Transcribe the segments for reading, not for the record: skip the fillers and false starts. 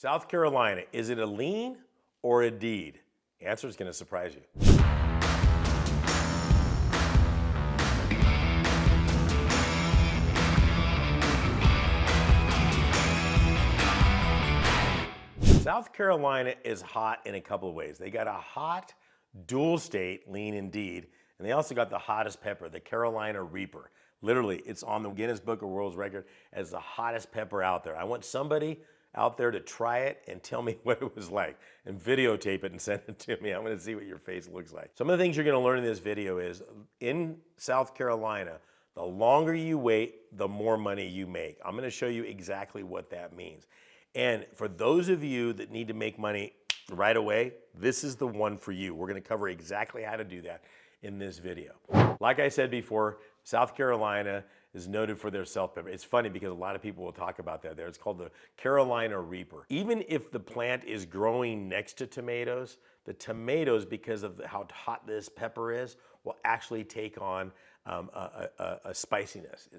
South Carolina, is it a lien or a deed? The answer is going to surprise you. South Carolina is hot in a couple of ways. They got a hot dual state, lien and deed, and they also got the hottest pepper, the Carolina Reaper. Literally, it's on the Guinness Book of World Records as the hottest pepper out there. I want somebody out there to try it and tell me what it was like and videotape it and send it to me. I'm gonna see what your face looks like. Some of the things you're gonna learn in this video is in South Carolina, the longer you wait, the more money you make. I'm gonna show you exactly what that means. And for those of you that need to make money right away, this is the one for you. We're gonna cover exactly how to do that in this video. Like I said before, South Carolina is noted for their self pepper. It's funny because a lot of people will talk about that there. It's called the Carolina Reaper. Even if the plant is growing next to tomatoes, the tomatoes, because of how hot this pepper is, will actually take on a spiciness.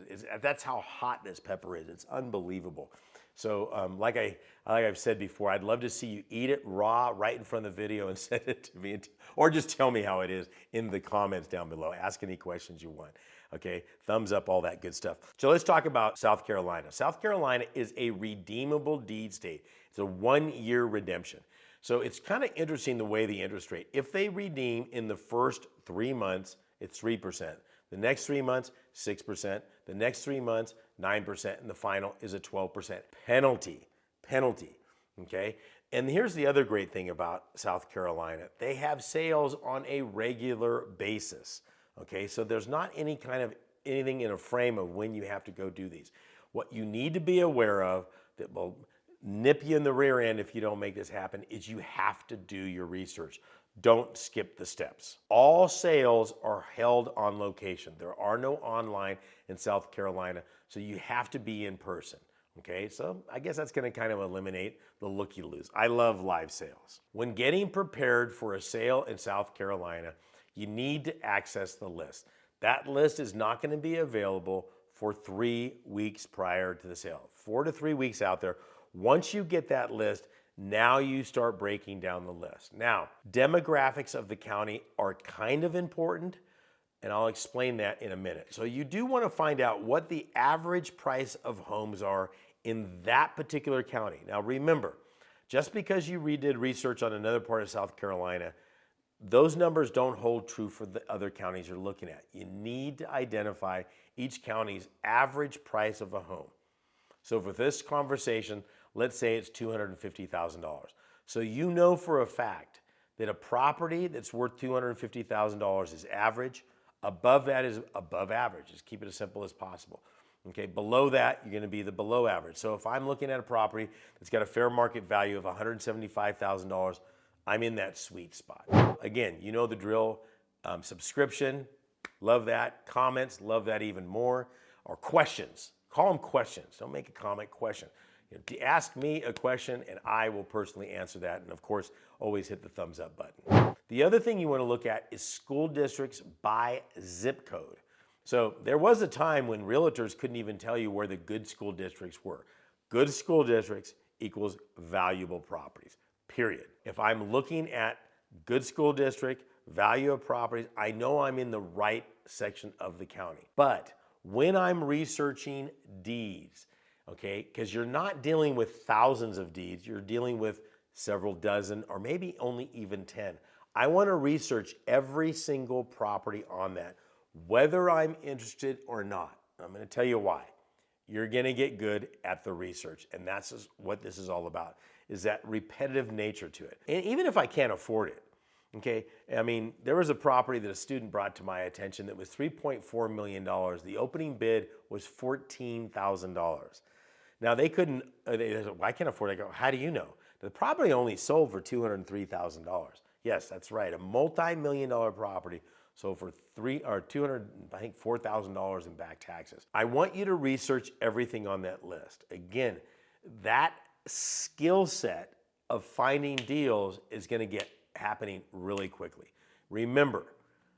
That's how hot this pepper is. It's unbelievable. So like I've said before, I'd love to see you eat it raw right in front of the video and send it to me, or just tell me how it is in the comments down below. Ask any questions you want. Okay, thumbs up, all that good stuff. So let's talk about South Carolina. South Carolina is a redeemable deed state. It's a 1-year redemption. So it's kind of interesting the way the interest rate. If they redeem in the first 3 months, it's 3%. The next 3 months, 6%. The next 3 months, 9%. And the final is a 12% penalty. Okay? And here's the other great thing about South Carolina. They have sales on a regular basis. Okay, so there's not anything in a frame of when you have to go do these. What you need to be aware of that will nip you in the rear end if you don't make this happen is you have to do your research. Don't skip the steps. All sales are held on location. There are no online in South Carolina, so you have to be in person. Okay, so I guess that's gonna kind of eliminate the looky-loos. I love live sales. When getting prepared for a sale in South Carolina, you need to access the list. That list is not going to be available for 3 weeks prior to the sale. 4 to 3 weeks out there. Once you get that list, now you start breaking down the list. Now, demographics of the county are kind of important, and I'll explain that in a minute. So you do want to find out what the average price of homes are in that particular county. Now remember, just because you did research on another part of South Carolina, those numbers don't hold true for the other counties you're looking at. You need to identify each county's average price of a home. So for this conversation, let's say it's $250,000. So you know for a fact that a property that's worth $250,000 is average. Above that is above average. Just keep it as simple as possible. Okay, below that, you're gonna be the below average. So if I'm looking at a property that's got a fair market value of $175,000, I'm in that sweet spot. Again, you know the drill. Subscription, love that. Comments, love that even more. Or questions, call them questions. Don't make a comment, question. Ask me a question and I will personally answer that. And of course, always hit the thumbs up button. The other thing you want to look at is school districts by zip code. So there was a time when realtors couldn't even tell you where the good school districts were. Good school districts equals valuable properties. Period. If I'm looking at good school district, value of properties, I know I'm in the right section of the county. But when I'm researching deeds, okay, because you're not dealing with thousands of deeds, you're dealing with several dozen or maybe only even 10. I want to research every single property on that, whether I'm interested or not. I'm going to tell you why. You're going to get good at the research, and that's what this is all about, is that repetitive nature to it. And even if I can't afford it, okay, I mean, there was a property that a student brought to my attention that was $3.4 million. The opening bid was $14,000. Now they couldn't, they said, well, I can't afford it. I go, how do you know? The property only sold for $203,000. Yes, that's right, a multi-million-dollar property sold for $4,000 in back taxes. I want you to research everything on that list. Again, that skill set of finding deals is going to get happening really quickly. Remember,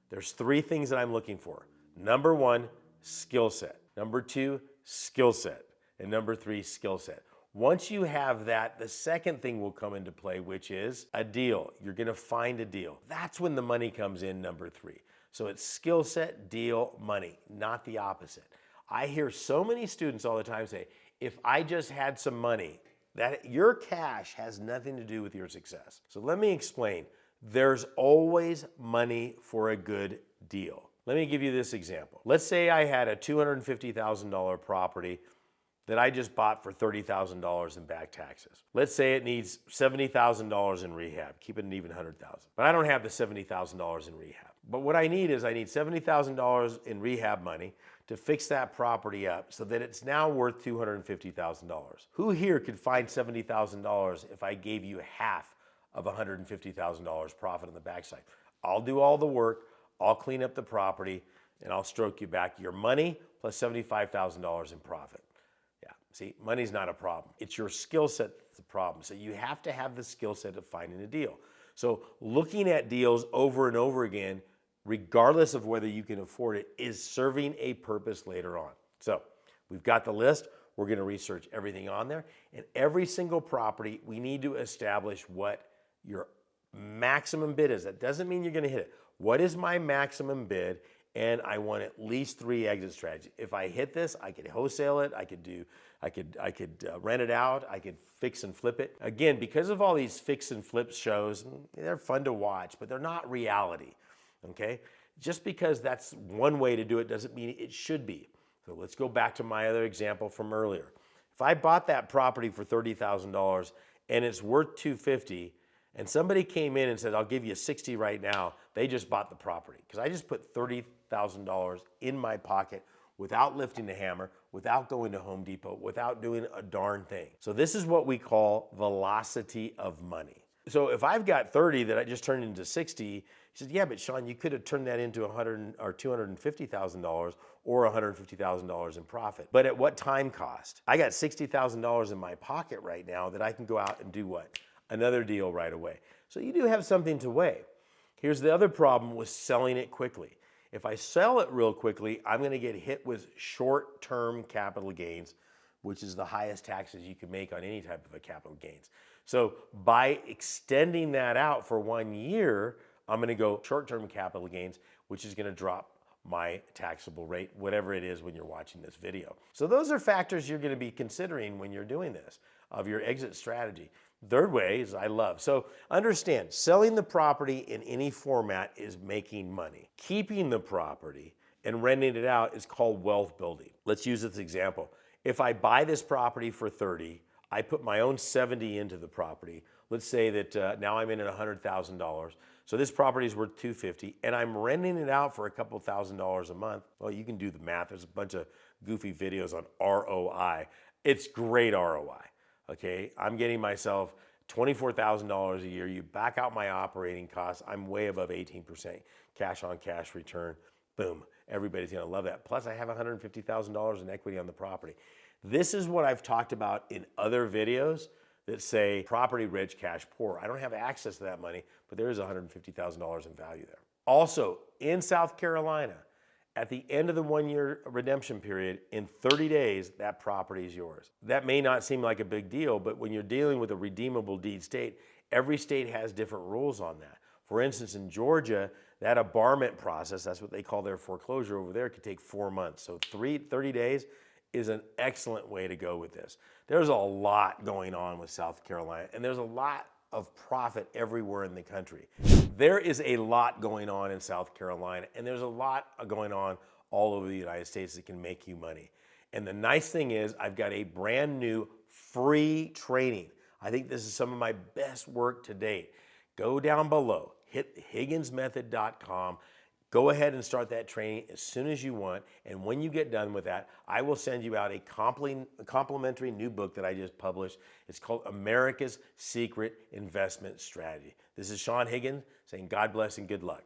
there's 3 things that I'm looking for. Number 1, skill set. Number 2, skill set. And number 3, skill set. Once you have that, the second thing will come into play, which is a deal. You're gonna find a deal. That's when the money comes in, number 3. So it's skill set, deal, money, not the opposite. I hear so many students all the time say, if I just had some money, that your cash has nothing to do with your success. So let me explain. There's always money for a good deal. Let me give you this example. Let's say I had a $250,000 property that I just bought for $30,000 in back taxes. Let's say it needs $70,000 in rehab, keep it an even $100,000. But I don't have the $70,000 in rehab. But what I need is $70,000 in rehab money to fix that property up so that it's now worth $250,000. Who here could find $70,000 if I gave you half of $150,000 profit on the backside? I'll do all the work, I'll clean up the property, and I'll stroke you back your money plus $75,000 in profit. Yeah, see, money's not a problem. It's your skill set that's the problem. So you have to have the skill set of finding a deal. So looking at deals over and over again, regardless of whether you can afford it, is serving a purpose later on. So we've got the list. We're going to research everything on there. And every single property, we need to establish what your maximum bid is. That doesn't mean you're going to hit it. What is my maximum bid? And I want at least 3 exit strategies. If I hit this, I could wholesale it. I could rent it out. I could fix and flip it. Again, because of all these fix and flip shows, they're fun to watch, but they're not reality. Okay? Just because that's one way to do it doesn't mean it should be. So let's go back to my other example from earlier. If I bought that property for $30,000 and it's worth $250,000, and somebody came in and said, I'll give you $60,000 right now, they just bought the property. Because I just put $30,000 in my pocket without lifting the hammer, without going to Home Depot, without doing a darn thing. So this is what we call velocity of money. So if I've got 30 that I just turned into 60, he said, yeah, but Sean, you could have turned that into $100,000 or $250,000 or $150,000 in profit. But at what time cost? I got $60,000 in my pocket right now that I can go out and do what? Another deal right away. So you do have something to weigh. Here's the other problem with selling it quickly. If I sell it real quickly, I'm going to get hit with short-term capital gains, which is the highest taxes you can make on any type of a capital gains. So by extending that out for 1 year, I'm going to go short-term capital gains, which is going to drop my taxable rate, whatever it is when you're watching this video. So those are factors you're going to be considering when you're doing this, of your exit strategy. Third way is I love. So understand, selling the property in any format is making money. Keeping the property and renting it out is called wealth building. Let's use this example. If I buy this property for $30,000, I put my own $70,000 into the property. Let's say that now I'm in at $100,000. So this property is worth $250,000 and I'm renting it out for a couple $1,000s a month. Well, you can do the math. There's a bunch of goofy videos on ROI. It's great ROI. Okay, I'm getting myself $24,000 a year. You back out my operating costs, I'm way above 18% cash on cash return. Boom, everybody's gonna love that. Plus I have $150,000 in equity on the property. This is what I've talked about in other videos that say property rich, cash poor. I don't have access to that money, but there is $150,000 in value there. Also, in South Carolina, at the end of the 1-year redemption period, in 30 days, that property is yours. That may not seem like a big deal, but when you're dealing with a redeemable deed state, every state has different rules on that. For instance, in Georgia, that abarment process, that's what they call their foreclosure over there, could take 4 months. So 30 days is an excellent way to go with this. There's a lot going on with South Carolina, and there's a lot of profit everywhere in the country. There is a lot going on in South Carolina, and there's a lot going on all over the United States that can make you money. And the nice thing is I've got a brand new free training. I think this is some of my best work to date. Go down below, hit higginsmethod.com. Go ahead and start that training as soon as you want. And when you get done with that, I will send you out a complimentary new book that I just published. It's called America's Secret Investment Strategy. This is Saen Higgins saying God bless and good luck.